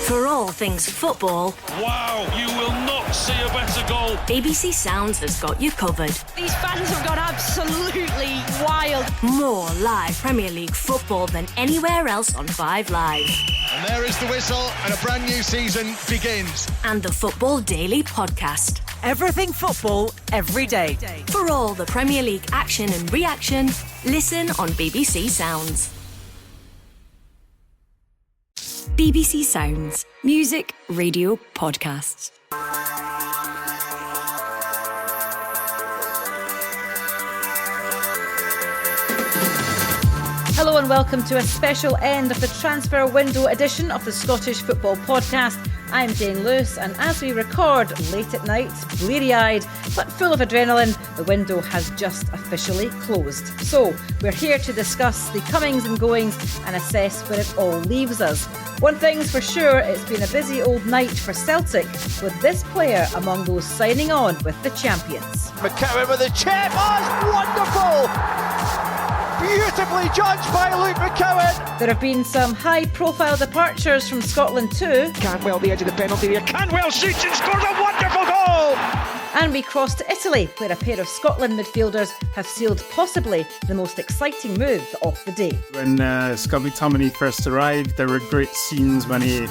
For all things football... Wow, you will not see a better goal. BBC Sounds has got you covered. These fans have gone absolutely wild. More live Premier League football than anywhere else on 5 Live. And there is the whistle, and a brand new season begins. And the Football Daily podcast. Everything football, every day. For all the Premier League action and reaction, listen on BBC Sounds. BBC Sounds. Music, radio, podcasts. Hello and welcome to a special end of the transfer window edition of the Scottish Football Podcast. I'm Jane Lewis, and as we record late at night, bleary-eyed but full of adrenaline, the window has just officially closed. So we're here to discuss the comings and goings and assess where it all leaves us. One thing's for sure, it's been a busy old night for Celtic, with this player among those signing on with the champions. McCowan with a chip, oh, it's wonderful! Beautifully judged by Luke McCowan. There have been some high-profile departures from Scotland too. Cantwell the edge of the penalty area. Cantwell shoots and scores a wonderful goal. And we cross to Italy, where a pair of Scotland midfielders have sealed possibly the most exciting move of the day. When Scott McTominay first arrived, there were great scenes when he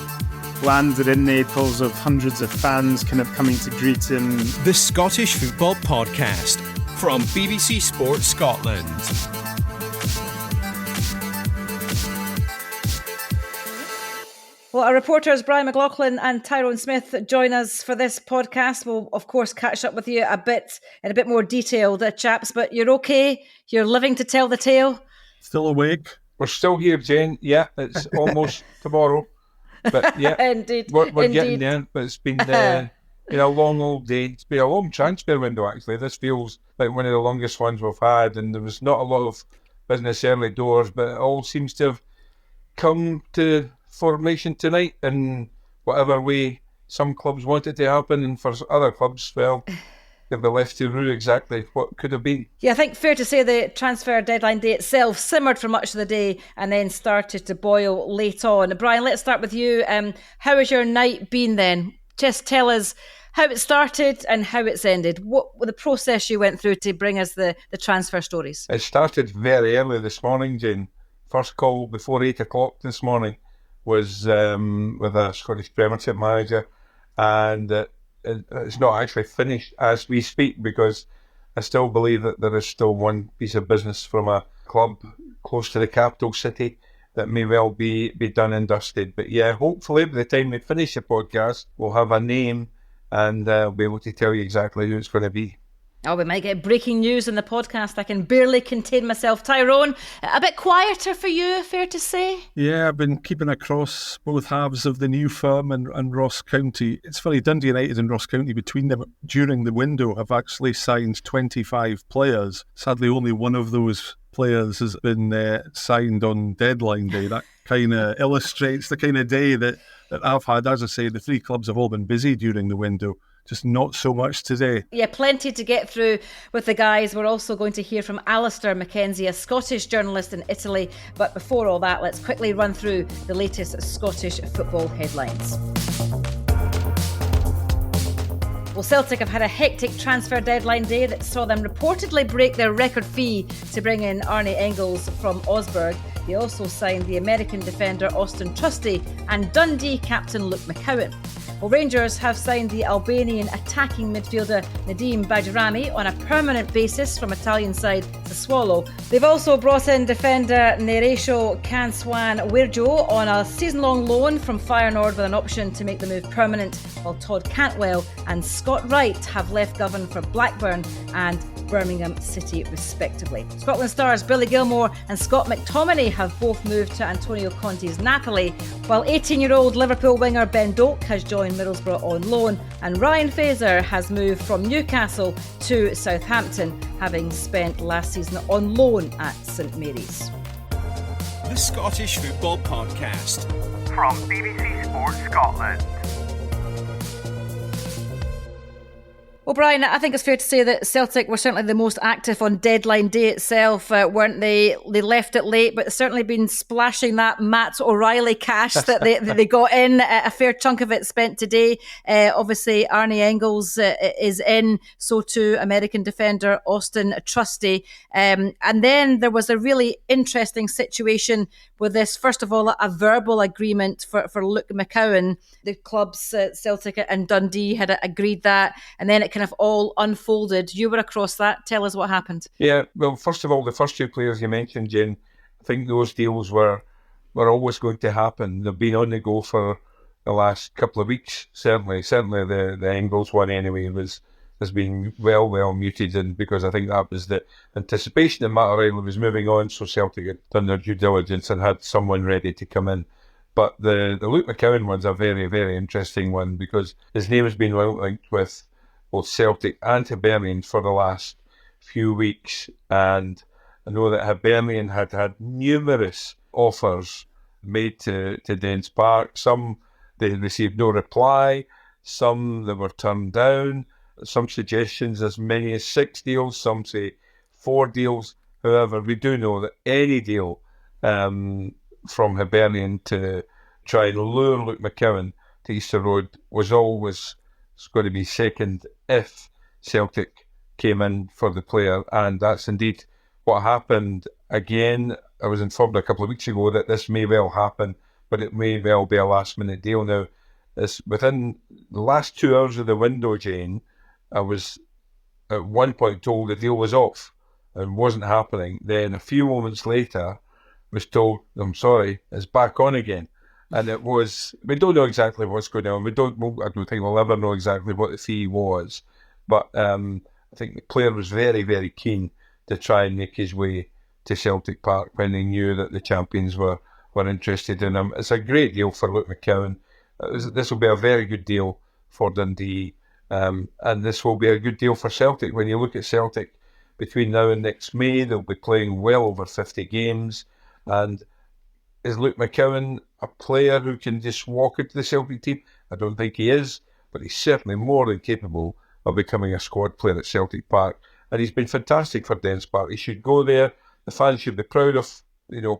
landed in Naples of hundreds of fans kind of coming to greet him. The Scottish Football Podcast from BBC Sports Scotland. Well, our reporters Brian McLauchlin and Tyrone Smith join us for this podcast. We'll, of course, catch up with you in a bit more detail, chaps, but you're okay? You're living to tell the tale? Still awake? We're still here, Jane. Yeah, it's almost tomorrow. But yeah, Indeed. We're getting there. But it's been a long old day. It's been a long transfer window, actually. This feels like one of the longest ones we've had, and there was not a lot of business early doors, but it all seems to have come to formation tonight in whatever way some clubs want it to happen, and for other clubs, well, they'll be left to rue exactly what could have been. Yeah, I think fair to say the transfer deadline day itself simmered for much of the day and then started to boil late on. Brian, let's start with you. How has your night been then? Just tell us how it started and how it's ended. What the process you went through to bring us the transfer stories? It started very early this morning, Jane. First call before 8 o'clock this morning was with a Scottish Premiership manager, and it's not actually finished as we speak, because I still believe that there is still one piece of business from a club close to the capital city that may well be done and dusted. But yeah, hopefully by the time we finish the podcast, we'll have a name and I'll be able to tell you exactly who it's going to be. Oh, we might get breaking news in the podcast. I can barely contain myself. Tyrone, a bit quieter for you, fair to say? Yeah, I've been keeping across both halves of the new firm and Ross County. It's funny, Dundee United and Ross County, between them during the window, have actually signed 25 players. Sadly, only one of those players has been signed on deadline day. That kind of illustrates the kind of day that I've had. As I say, the three clubs have all been busy during the window. Just not so much today. Yeah, plenty to get through with the guys. We're also going to hear from Alistair Mackenzie, a Scottish journalist in Italy. But before all that, let's quickly run through the latest Scottish football headlines. Well, Celtic have had a hectic transfer deadline day that saw them reportedly break their record fee to bring in Arne Engels from Augsburg. They also signed the American defender Austin Trusty and Dundee captain Luke McCowan. Well, Rangers have signed the Albanian attacking midfielder Nadim Bajrami on a permanent basis from Italian side Sassuolo. They've also brought in defender Neresho Kanswan Wirjo on a season-long loan from Feyenoord with an option to make the move permanent, while Todd Cantwell and Scott Wright have left Govan for Blackburn and Birmingham City respectively. Scotland stars Billy Gilmour and Scott McTominay have both moved to Antonio Conte's Napoli, while 18-year-old Liverpool winger Ben Doak has joined Middlesbrough on loan, and Ryan Fraser has moved from Newcastle to Southampton, having spent last season on loan at St Mary's. The Scottish Football Podcast from BBC Sports Scotland. Well, Brian, I think it's fair to say that Celtic were certainly the most active on deadline day itself, weren't they? They left it late, but certainly been splashing that Matt O'Reilly cash that they got in. A fair chunk of it spent today. Obviously, Arne Engels is in, so too American defender Austin Trusty. And then there was a really interesting situation with this. First of all, a verbal agreement for Luke McCowan. The clubs, Celtic and Dundee, had agreed that, and then it kind of all unfolded. You were across that. Tell us what happened. Yeah, well, first of all, the first two players you mentioned, Jane, I think those deals were always going to happen. They've been on the go for the last couple of weeks, certainly the Engels one anyway has been well muted, and because I think that was the anticipation that Matt O'Reilly was moving on, so Celtic had done their due diligence and had someone ready to come in. But the Luke McCowan one's a very, very interesting one, because his name has been linked with both Celtic and Hibernian for the last few weeks, and I know that Hibernian had numerous offers made to Dens Park. Some they received no reply, some they were turned down, some suggestions as many as 6 deals, some say 4 deals. However, we do know that any deal from Hibernian to try and lure Luke McCowan to Easter Road was always going to be second if Celtic came in for the player, and that's indeed what happened. Again, I was informed a couple of weeks ago that this may well happen, but it may well be a last-minute deal. Now, it's within the last 2 hours of the window, Jane, I was at one point told the deal was off and wasn't happening. Then a few moments later, was told, I'm sorry, it's back on again. And it was, we don't know exactly what's going on. I don't think we'll ever know exactly what the fee was. But I think the player was very, very keen to try and make his way to Celtic Park when they knew that the champions were interested in him. It's a great deal for Luke McCowan. This will be a very good deal for Dundee. And this will be a good deal for Celtic. When you look at Celtic, between now and next May, they'll be playing well over 50 games. And is Luke McCowan a player who can just walk into the Celtic team? I don't think he is, but he's certainly more than capable of becoming a squad player at Celtic Park. And he's been fantastic for Dens Park. He should go there. The fans should be proud of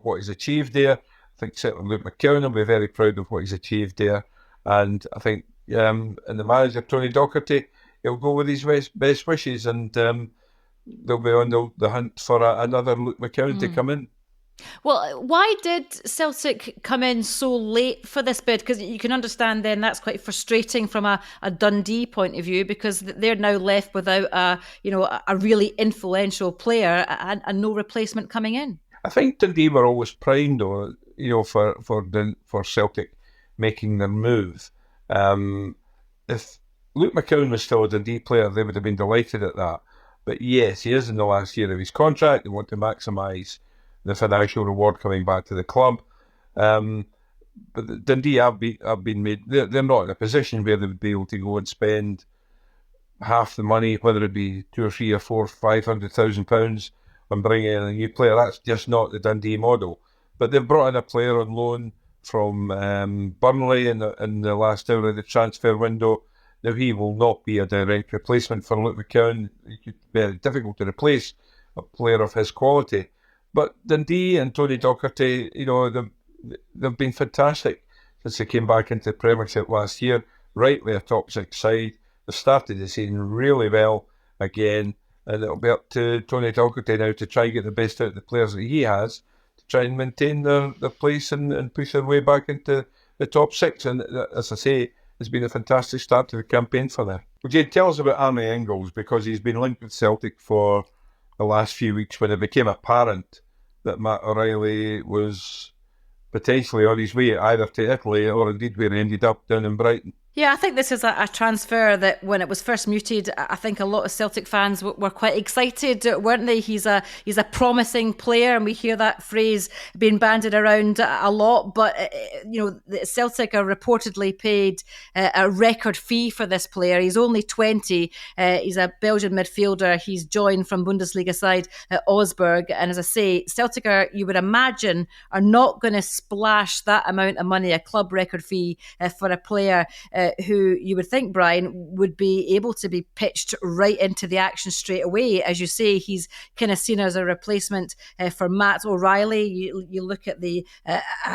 what he's achieved there. I think certainly Luke McCowan will be very proud of what he's achieved there. And I think and the manager, Tony Docherty, he'll go with his best wishes, and they'll be on the hunt for another Luke McCowan to come in. Well, why did Celtic come in so late for this bid? Because you can understand then that's quite frustrating from a Dundee point of view, because they're now left without a really influential player and no replacement coming in. I think Dundee were always primed, for Celtic making their move. If Luke McCowan was still a Dundee player, they would have been delighted at that. But yes, he is in the last year of his contract. They want to maximise the financial reward coming back to the club. But Dundee have been made, they're not in a position where they would be able to go and spend half the money, whether it be 2 or 3 or 4, £500,000 on bringing in a new player. That's just not the Dundee model. But they've brought in a player on loan from Burnley in the last hour of the transfer window. Now, he will not be a direct replacement for Luke McCowan. It could be very difficult to replace a player of his quality. But Dundee and Tony Docherty, they've been fantastic since they came back into the Premiership last year. Rightly a top 6 side. They've started the season really well again, and it'll be up to Tony Docherty now to try and get the best out of the players that he has to try and maintain their place and push their way back into the top 6. And as I say, it's been a fantastic start to the campaign for them. Well, Jade, tell us about Arne Engels, because he's been linked with Celtic for the last few weeks when it became apparent that Matt O'Reilly was potentially on his way either to Italy or indeed where he ended up down in Brighton. Yeah, I think this is a transfer that when it was first mooted, I think a lot of Celtic fans were quite excited, weren't they? He's a promising player, and we hear that phrase being bandied around a lot. But Celtic are reportedly paid a record fee for this player. He's only 20. He's a Belgian midfielder. He's joined from Bundesliga side Augsburg, and as I say, Celtic are, you would imagine, are not going to splash that amount of money, a club record fee for a player who you would think, Brian, would be able to be pitched right into the action straight away. As you say, he's kind of seen as a replacement for Matt O'Reilly. You look at the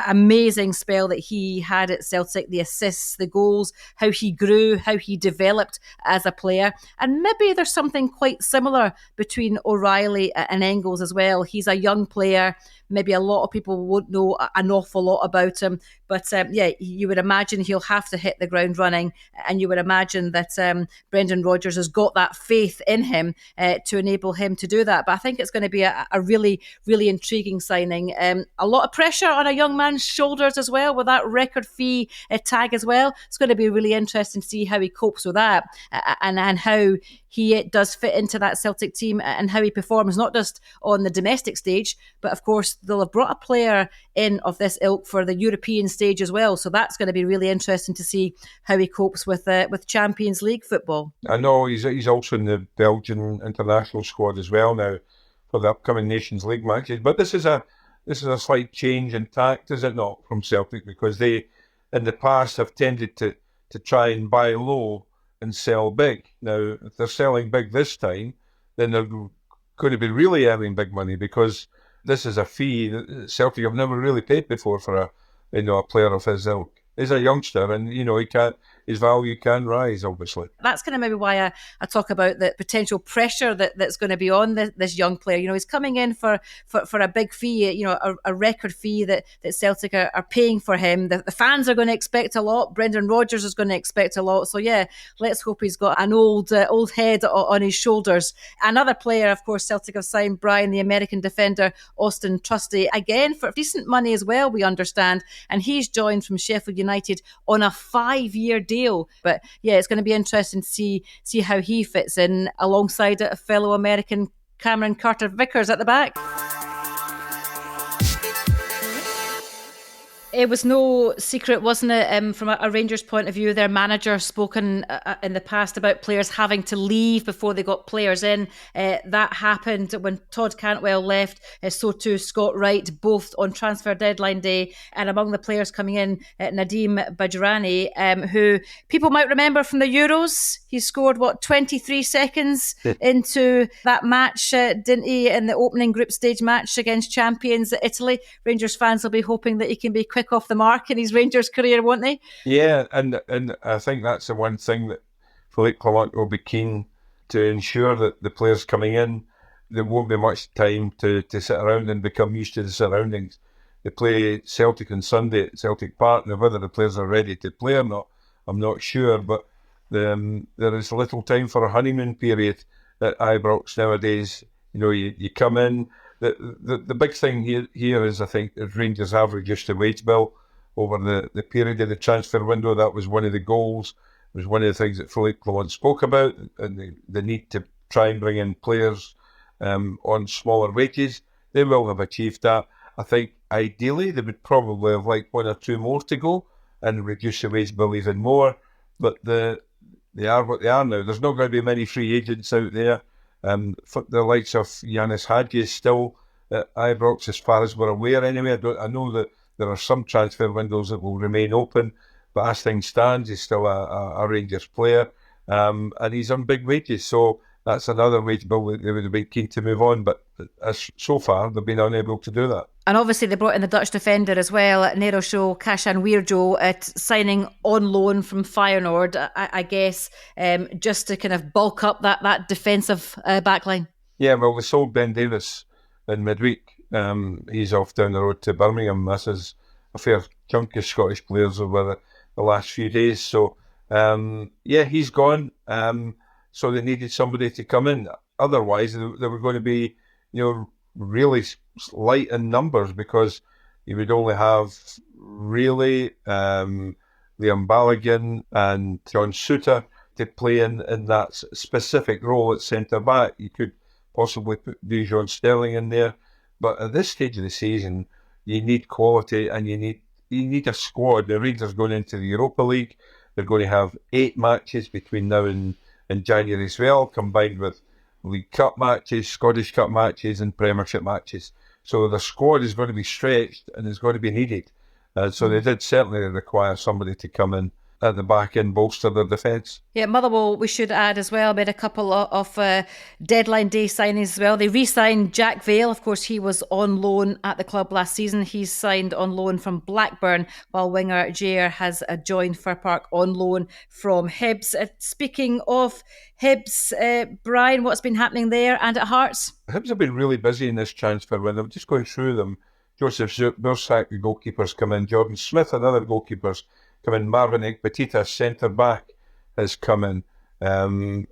amazing spell that he had at Celtic, the assists, the goals, how he grew, how he developed as a player. And maybe there's something quite similar between O'Reilly and Engels as well. He's a young player. Maybe a lot of people won't know an awful lot about him. But you would imagine he'll have to hit the ground running. And you would imagine that Brendan Rodgers has got that faith in him to enable him to do that. But I think it's going to be a really, really intriguing signing. A lot of pressure on a young man's shoulders as well, with that record fee tag as well. It's going to be really interesting to see how he copes with that and how he does fit into that Celtic team and how he performs, not just on the domestic stage, but of course they'll have brought a player in of this ilk for the European stage as well. So that's going to be really interesting to see how he copes with Champions League football. I know he's also in the Belgian international squad as well now for the upcoming Nations League matches. But this is a slight change in tact, is it not, from Celtic? Because they, in the past, have tended to try and buy low and sell big. Now, if they're selling big this time, then they're going to be really earning big money, because this is a fee that Celtic have never really paid before for a player of his ilk. He's a youngster, and his value can rise, obviously. That's kind of maybe why I talk about the potential pressure that's going to be on this young player. He's coming in for a big fee, a record fee that Celtic are paying for him. The fans are going to expect a lot. Brendan Rodgers is going to expect a lot. So yeah, let's hope he's got an old head on his shoulders. Another player, of course, Celtic have signed, Brian, the American defender, Austin Trusty, again for decent money as well, we understand. And he's joined from Sheffield United on a 5-year deal. But yeah, it's going to be interesting to see how he fits in alongside a fellow American, Cameron Carter-Vickers, at the back. It was no secret, wasn't it, from a Rangers point of view, their manager spoken in the past about players having to leave before they got players in. That happened when Todd Cantwell left, so too Scott Wright, both on transfer deadline day. And among the players coming in, Nadim Bajrani, who people might remember from the Euros. He scored, 23 seconds into that match, didn't he, in the opening group stage match against champions Italy. Rangers fans will be hoping that he can be quick off the mark in his Rangers career, won't they? Yeah, and I think that's the one thing that Philippe Clement will be keen to ensure, that the players coming in, there won't be much time to sit around and become used to the surroundings. They play Celtic on Sunday at Celtic Park. Now, whether the players are ready to play or not, I'm not sure, but there is little time for a honeymoon period at Ibrox nowadays. You come in. The big thing here is, I think, is Rangers have reduced the wage bill over the period of the transfer window. That was one of the goals. It was one of the things that Philippe Clement spoke about, and the need to try and bring in players on smaller wages. They will have achieved that. I think ideally they would probably have like 1 or 2 more to go and reduce the wage bill even more. But they are what they are now. There's not going to be many free agents out there. The likes of Yanis Hadji is still at Ibrox, as far as we're aware anyway. I know that there are some transfer windows that will remain open, but as things stand, he's still a Rangers player, and he's on big wages. So that's another wage bill that they would have been keen to move on, but so far they've been unable to do that. And obviously they brought in the Dutch defender as well, Nerosho Kashan-Weerjo, at signing on loan from Feyenoord, I guess, just to kind of bulk up that defensive backline. Yeah, well, we sold Ben Davis in midweek. He's off down the road to Birmingham. This is a fair chunk of Scottish players over the last few days. So, he's gone. So they needed somebody to come in. Otherwise, they were going to be, really light in numbers, because you would only have really Liam Balogun and John Souttar to play in that specific role at centre-back. You could possibly put Dujon Sterling in there. But at this stage of the season, you need quality, and you need a squad. The Rangers going into the Europa League. They're going to have 8 matches between now and January as well, combined with League Cup matches, Scottish Cup matches and Premiership matches. So the squad is going to be stretched and is going to be needed. So they did certainly require somebody to come in at the back end bolster their defence. Yeah, Motherwell, we should add as well, made a couple of deadline day signings as well. They re-signed Jack Vale. Of course, he was on loan at the club last season. He's signed on loan from Blackburn, while winger Jair has joined Fir Park on loan from Hibs. Speaking of Hibs, Brian, what's been happening there and at Hearts? Hibs have been really busy in this transfer window. I'm just going through them. Joseph Bursak, the goalkeeper's come in. Jordan Smith, another goalkeeper's come in. Marvin Ekpetita, centre-back, has come in.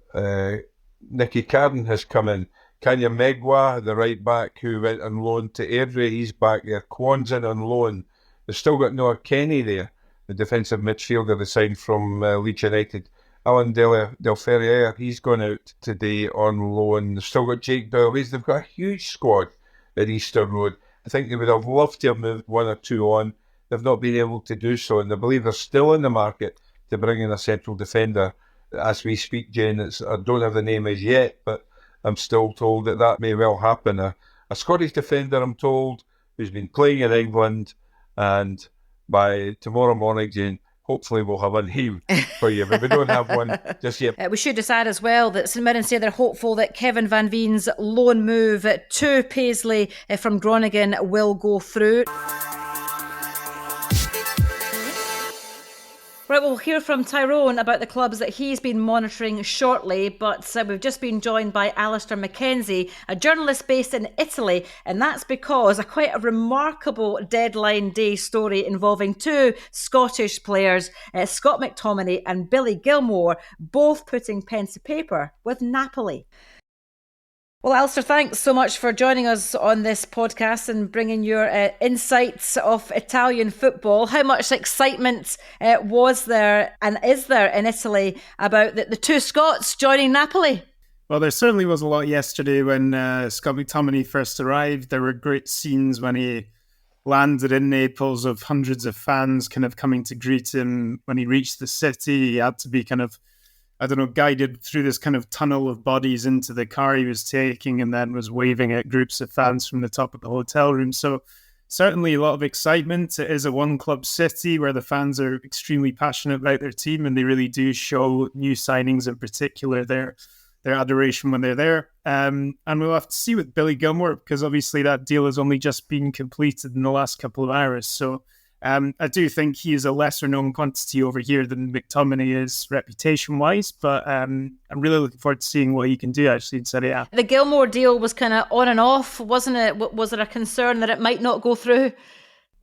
Nicky Carden has come in. Kanya Megwa, the right-back who went on loan to Airdrie, he's back there. Kwan's in on loan. They've still got Noah Kenny there, the defensive midfielder they signed from Leeds United. Alan Del Ferrier, he's gone out today on loan. They've still got Jake Doyle. They've got a huge squad at Easter Road. I think they would have loved to have moved one or two on. They've not been able to do so, and I believe they're still in the market to bring in a central defender. As we speak, Jane, I don't have the name as yet, but I'm still told that may well happen. A Scottish defender, I'm told, who's been playing in England, and by tomorrow morning, Jane, hopefully we'll have a name for you, but we don't have one just yet. We should just add as well that St Mirren say they're hopeful that Kevin Van Veen's loan move to Paisley from Groningen will go through. Right, we'll hear from Tyrone about the clubs that he's been monitoring shortly, but we've just been joined by Alistair Mackenzie, a journalist based in Italy, and that's because quite a remarkable deadline day story involving two Scottish players, Scott McTominay and Billy Gilmour, both putting pen to paper with Napoli. Well, Alistair, thanks so much for joining us on this podcast and bringing your insights of Italian football. How much excitement was there and is there in Italy about the two Scots joining Napoli? Well, there certainly was a lot yesterday when Scott McTominay first arrived. There were great scenes when he landed in Naples of hundreds of fans kind of coming to greet him. When he reached the city, he had to be kind of, guided through this kind of tunnel of bodies into the car he was taking, and then was waving at groups of fans from the top of the hotel room. So certainly a lot of excitement. It is a one-club city where the fans are extremely passionate about their team, and they really do show new signings in particular their adoration when they're there. And we'll have to see with Billy Gilmour, because obviously that deal has only just been completed in the last couple of hours. So I do think he is a lesser known quantity over here than McTominay is reputation-wise, but I'm really looking forward to seeing what he can do actually in Serie A. The Gilmour deal was kind of on and off, wasn't it? Was there a concern that it might not go through?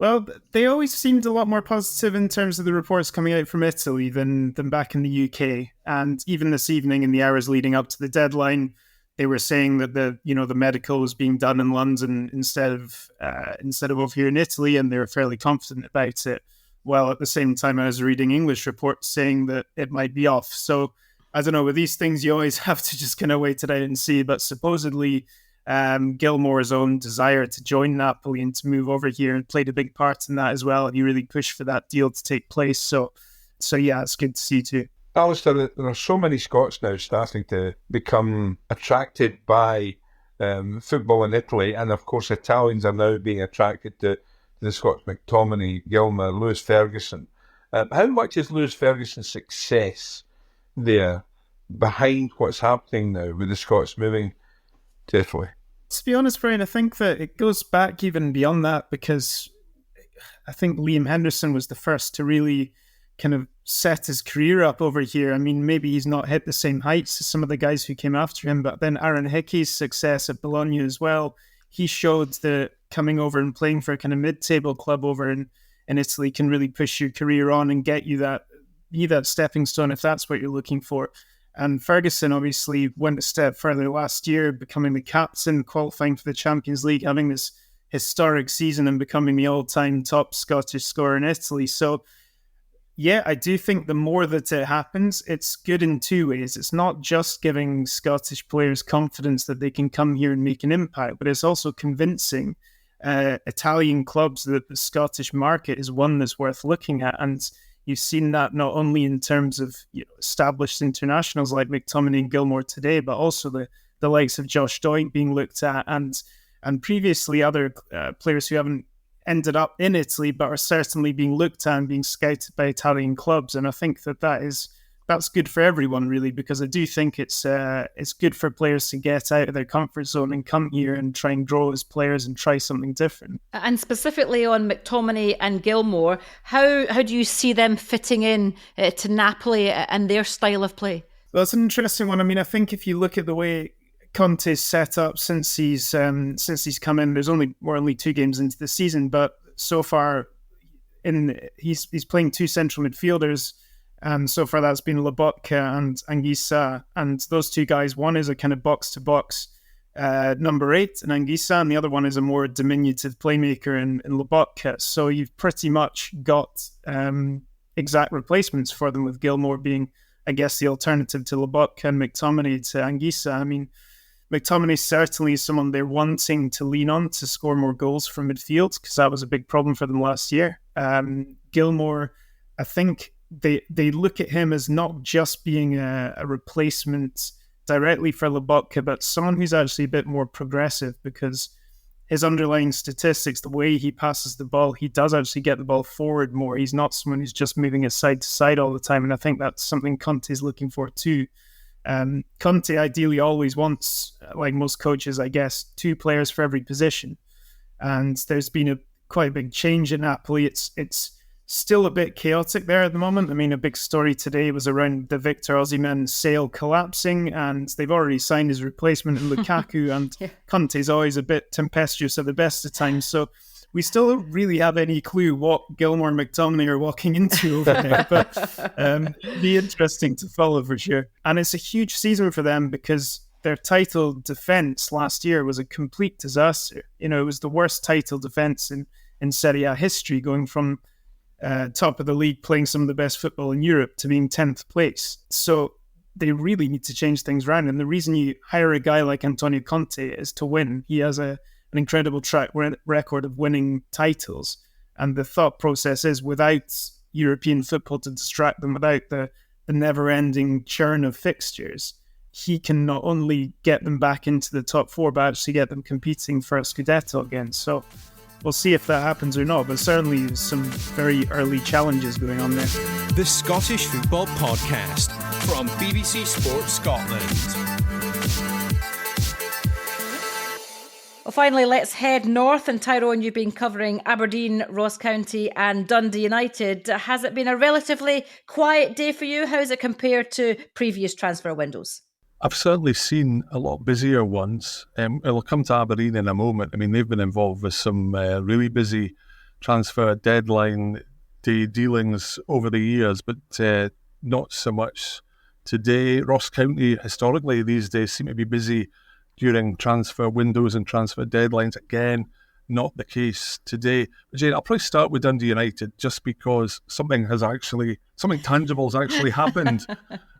Well, they always seemed a lot more positive in terms of the reports coming out from Italy than back in the UK. And even this evening, in the hours leading up to the deadline, they were saying that the medical was being done in London instead of over here in Italy, and they were fairly confident about it. Well, at the same time, I was reading English reports saying that it might be off. So I don't know. With these things, you always have to just kind of wait it out and see. But supposedly, Gilmour's own desire to join Napoli and to move over here played a big part in that as well. And he really pushed for that deal to take place. So yeah, it's good to see too. Alistair, there are so many Scots now starting to become attracted by football in Italy, and of course Italians are now being attracted to the Scots. McTominay, Gilmour, Lewis Ferguson. How much is Lewis Ferguson's success there behind what's happening now with the Scots moving to Italy? To be honest, Brian, I think that it goes back even beyond that, because I think Liam Henderson was the first to really kind of set his career up over here. I mean, maybe he's not hit the same heights as some of the guys who came after him, but then Aaron Hickey's success at Bologna as well, he showed that coming over and playing for a kind of mid-table club over in Italy can really push your career on and get you that stepping stone if that's what you're looking for. And Ferguson obviously went a step further last year, becoming the captain, qualifying for the Champions League, having this historic season and becoming the all-time top Scottish scorer in Italy. So yeah, I do think the more that it happens, it's good in two ways. It's not just giving Scottish players confidence that they can come here and make an impact, but it's also convincing Italian clubs that the Scottish market is one that's worth looking at. And you've seen that not only in terms of established internationals like McTominay and Gilmour today, but also the likes of Josh Doink being looked at, and previously other players who haven't ended up in Italy, but are certainly being looked at and being scouted by Italian clubs. And I think that's good for everyone, really, because I do think it's good for players to get out of their comfort zone and come here and try and grow as players and try something different. And specifically on McTominay and Gilmour, how do you see them fitting in to Napoli and their style of play? Well, that's an interesting one. I mean, I think if you look at the way Conte's set up since he's come in, we're only 2 games into the season, but so far he's playing 2 central midfielders. So far that's been Lobotka and Anguissa, and those 2 guys, one is a kind of box-to-box number 8 in Anguissa, and the other one is a more diminutive playmaker in Lobotka. So you've pretty much got exact replacements for them, with Gilmour being, I guess, the alternative to Lobotka and McTominay to Anguissa. I mean, McTominay certainly is someone they're wanting to lean on to score more goals from midfield, because that was a big problem for them last year. Gilmour, I think they look at him as not just being a replacement directly for Lobotka, but someone who's actually a bit more progressive, because his underlying statistics, the way he passes the ball, he does actually get the ball forward more. He's not someone who's just moving it side to side all the time, and I think that's something Conte's looking for too. Conte ideally always wants, like most coaches, I guess, 2 players for every position, and there's been quite a big change in Napoli. It's still a bit chaotic there at the moment. I mean, a big story today was around the Victor Osimhen sale collapsing, and they've already signed his replacement in Lukaku, and Conte's always a bit tempestuous at the best of times. So we still don't really have any clue what Gilmour and McTominay are walking into over there, but be interesting to follow for sure. And it's a huge season for them, because their title defence last year was a complete disaster. You know, it was the worst title defence in Serie A history, going from top of the league, playing some of the best football in Europe, to being 10th place. So they really need to change things around. And the reason you hire a guy like Antonio Conte is to win. He has an incredible track record of winning titles. And the thought process is, without European football to distract them, without the never-ending churn of fixtures, he can not only get them back into the top 4, but actually get them competing for a Scudetto again. So we'll see if that happens or not, but certainly there's some very early challenges going on there. The Scottish Football Podcast from BBC Sport Scotland. Well, finally, let's head north. And Tyrone, you've been covering Aberdeen, Ross County and Dundee United. Has it been a relatively quiet day for you? How does it compare to previous transfer windows? I've certainly seen a lot busier ones. I'll come to Aberdeen in a moment. I mean, they've been involved with some really busy transfer deadline day dealings over the years, but not so much today. Ross County, historically, these days seem to be busy during transfer windows and transfer deadlines. Again, not the case today. But Jane, I'll probably start with Dundee United, just because something tangible has actually happened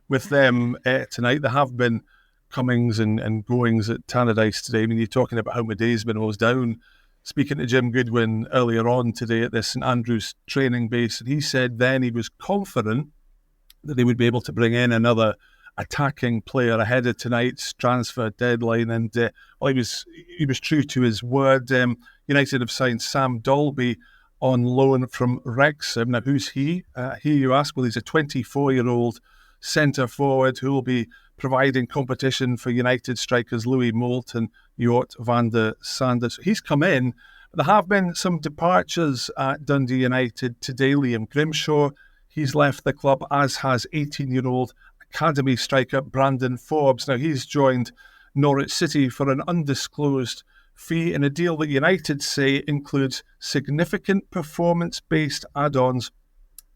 with them tonight. There have been comings and goings at Tannadice today. I mean, you're talking about how Madej's been hosed down. Speaking to Jim Goodwin earlier on today at the St Andrews training base, and he said then he was confident that they would be able to bring in another attacking player ahead of tonight's transfer deadline. And he was true to his word. United have signed Sam Dolby on loan from Wrexham. Now, who's he? Here you ask. Well, he's a 24-year-old centre forward who will be providing competition for United strikers Louis Moult and Jort van der Sande. So he's come in. There have been some departures at Dundee United today. Liam Grimshaw, he's left the club, as has 18-year-old academy striker Brandon Forbes. Now, he's joined Norwich City for an undisclosed fee in a deal that United say includes significant performance-based add-ons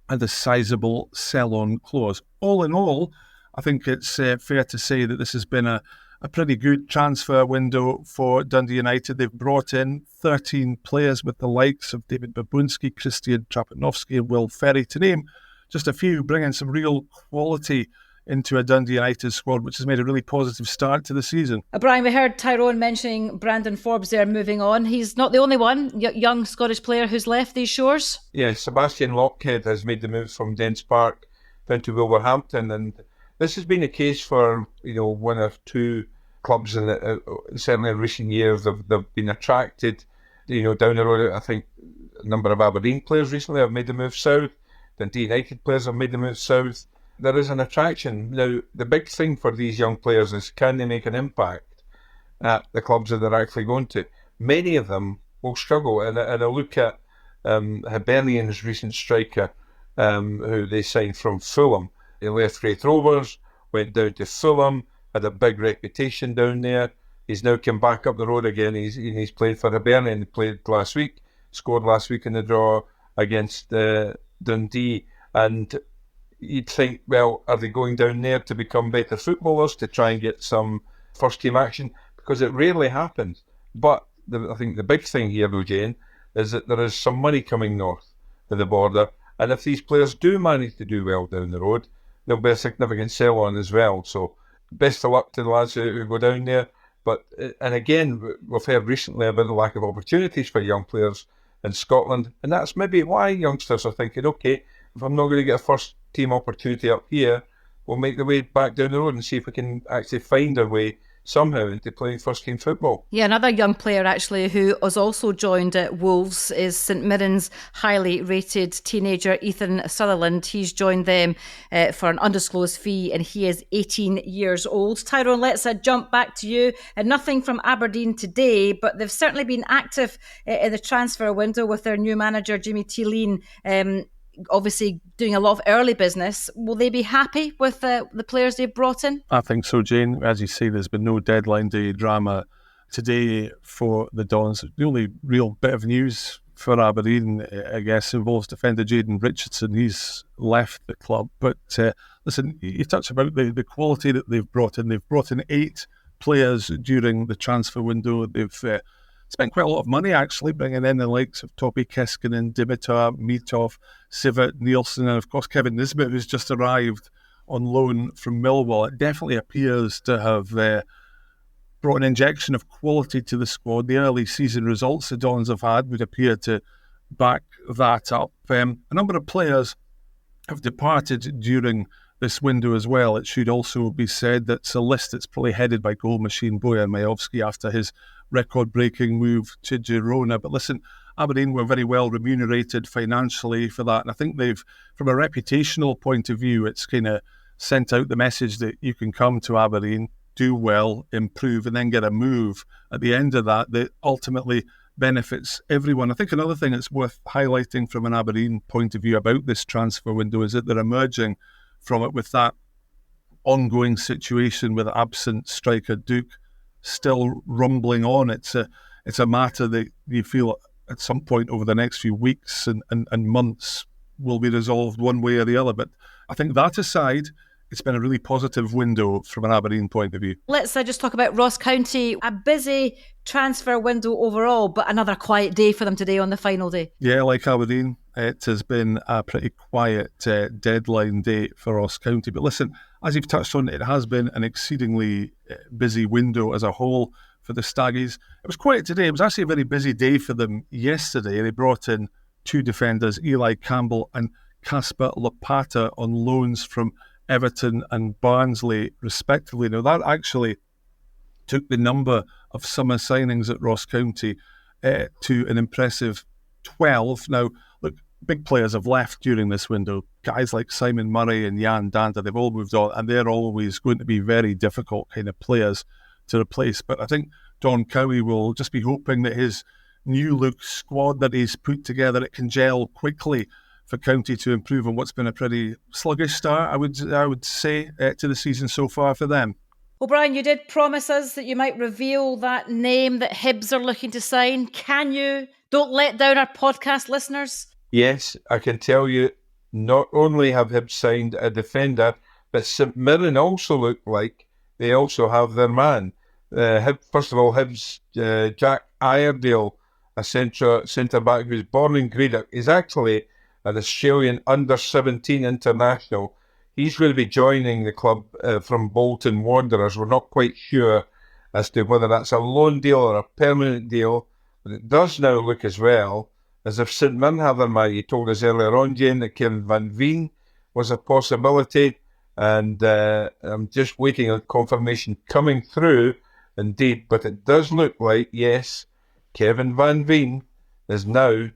and a sizable sell-on clause. All in all, I think it's fair to say that this has been a pretty good transfer window for Dundee United. They've brought in 13 players with the likes of David Babunski, Christian Trapanovsky and Will Ferry, to name just a few, bringing some real quality into a Dundee United squad, which has made a really positive start to the season. Brian, we heard Tyrone mentioning Brandon Forbes there moving on. He's not the only one, young Scottish player who's left these shores. Yeah, Sebastian Lockhead has made the move from Dens Park down to Wolverhampton, and this has been the case for one or two clubs in certainly in recent years. They've been attracted down the road. I think A number of Aberdeen players recently have made the move south. Dundee United players have made the move south. There is an attraction. Now, the big thing for these young players is, can they make an impact at the clubs that they're actually going to? Many of them will struggle. And I look at Hibernian's recent striker, who they signed from Fulham. He left Wraith Rovers, went down to Fulham, had a big reputation down there. He's now come back up the road again. He's played for Hibernian. He played last week, scored last week in the draw against Dundee. And you'd think, well, are they going down there to become better footballers, to try and get some first-team action? Because it rarely happens. But I think the big thing here, though, Jane, is that there is some money coming north of the border. And if these players do manage to do well down the road, there'll be a significant sell-on as well. So best of luck to the lads who go down there. But, and again, we've heard recently about the lack of opportunities for young players in Scotland. And that's maybe why youngsters are thinking, okay, if I'm not going to get a first-team opportunity up here, we'll make the way back down the road and see if we can actually find our way somehow into playing first-team football. Yeah, another young player actually who has also joined Wolves is St Mirren's highly rated teenager Ethan Sutherland. He's joined them for an undisclosed fee and he is 18 years old. Tyrone, let's jump back to you. And nothing from Aberdeen today, but they've certainly been active in the transfer window with their new manager Jimmy Teeleen obviously doing a lot of early business. Will they be happy with the players they've brought in? I think so, Jane. As you say, there's been no deadline day drama today for the Dons. The only real bit of news for Aberdeen, I guess, involves defender Jayden Richardson. He's left the club. But listen, you touch about the quality that they've brought in. They've brought in 8 players during the transfer window. They've spent quite a lot of money, actually, bringing in the likes of Topi Keskinen, Dimitar, Mitov, Sivert, Nielsen, and of course Kevin Nisbet, who's just arrived on loan from Millwall. It definitely appears to have brought an injection of quality to the squad. The early season results the Dons have had would appear to back that up. A number of players have departed during this window as well. It should also be said that it's a list that's probably headed by goal machine Bojan Majowski after his record-breaking move to Girona. But listen, Aberdeen were very well remunerated financially for that. And I think they've, from a reputational point of view, it's kind of sent out the message that you can come to Aberdeen, do well, improve, and then get a move at the end of that ultimately benefits everyone. I think another thing that's worth highlighting from an Aberdeen point of view about this transfer window is that they're emerging from it with that ongoing situation with absent striker Duke still rumbling on. It's a matter that you feel at some point over the next few weeks and months will be resolved one way or the other. But I think that aside, it's been a really positive window from an Aberdeen point of view. Let's just talk about Ross County. A busy transfer window overall, but another quiet day for them today on the final day. Yeah, like Aberdeen, it has been a pretty quiet deadline day for Ross County. But listen, as you've touched on, it has been an exceedingly busy window as a whole for the Staggies. It was quiet today. It was actually a very busy day for them yesterday. They brought in 2 defenders, Eli Campbell and Kasper Lopata, on loans from Everton and Barnsley, respectively. Now, that actually took the number of summer signings at Ross County to an impressive 12. Now, look, big players have left during this window. Guys like Simon Murray and Jan Danda, they've all moved on, and they're always going to be very difficult kind of players to replace. But I think Don Cowie will just be hoping that his new look squad that he's put together, it can gel quickly for County to improve on what's been a pretty sluggish start, I would say, to the season so far for them. O'Brien, you did promise us that you might reveal that name that Hibs are looking to sign. Can you? Don't let down our podcast listeners. Yes, I can tell you, not only have Hibs signed a defender, but St Mirren also look like they also have their man. First of all, Hibs, Jack Iredale, a centre-back who's born in Greenock, is actually an Australian under-17 international. He's going to be joining the club from Bolton Wanderers. We're not quite sure as to whether that's a loan deal or a permanent deal, but it does now look as well as if St Mirren have their man. You told us earlier on, Jane, that Kevin Van Veen was a possibility, and I'm just waiting on confirmation coming through, indeed. But it does look like, yes, Kevin Van Veen is now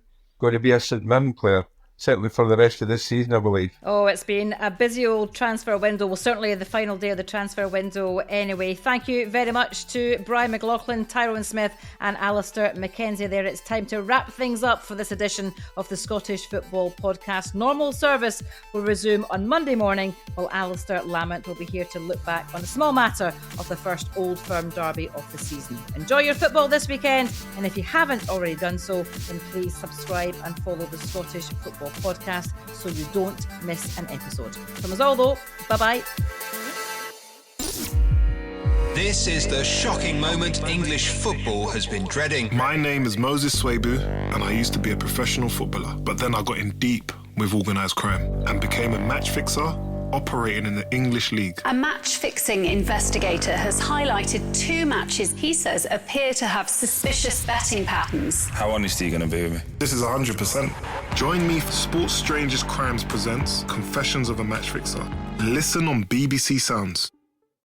going to be a St Mirren player, certainly for the rest of this season, I believe. Oh, it's been a busy old transfer window. Well, certainly the final day of the transfer window anyway. Thank you very much to Brian McLauchlin, Tyrone Smith and Alistair Mackenzie there. It's time to wrap things up for this edition of the Scottish Football Podcast. Normal service will resume on Monday morning, while Alistair Lamont will be here to look back on the small matter of the first Old Firm derby of the season. Enjoy your football this weekend, and if you haven't already done so, then please subscribe and follow the Scottish Football Podcast so you don't miss an episode. From us all though, bye-bye. This is the shocking moment English football has been dreading. My name is Moses Swabu, and I used to be a professional footballer, but then I got in deep with organised crime and became a match fixer operating in the English League. A match-fixing investigator has highlighted 2 matches he says appear to have suspicious betting patterns. How honest are you going to be with me? This is 100%. Join me for Sports Strangers Crimes presents Confessions of a Match Fixer. Listen on BBC Sounds.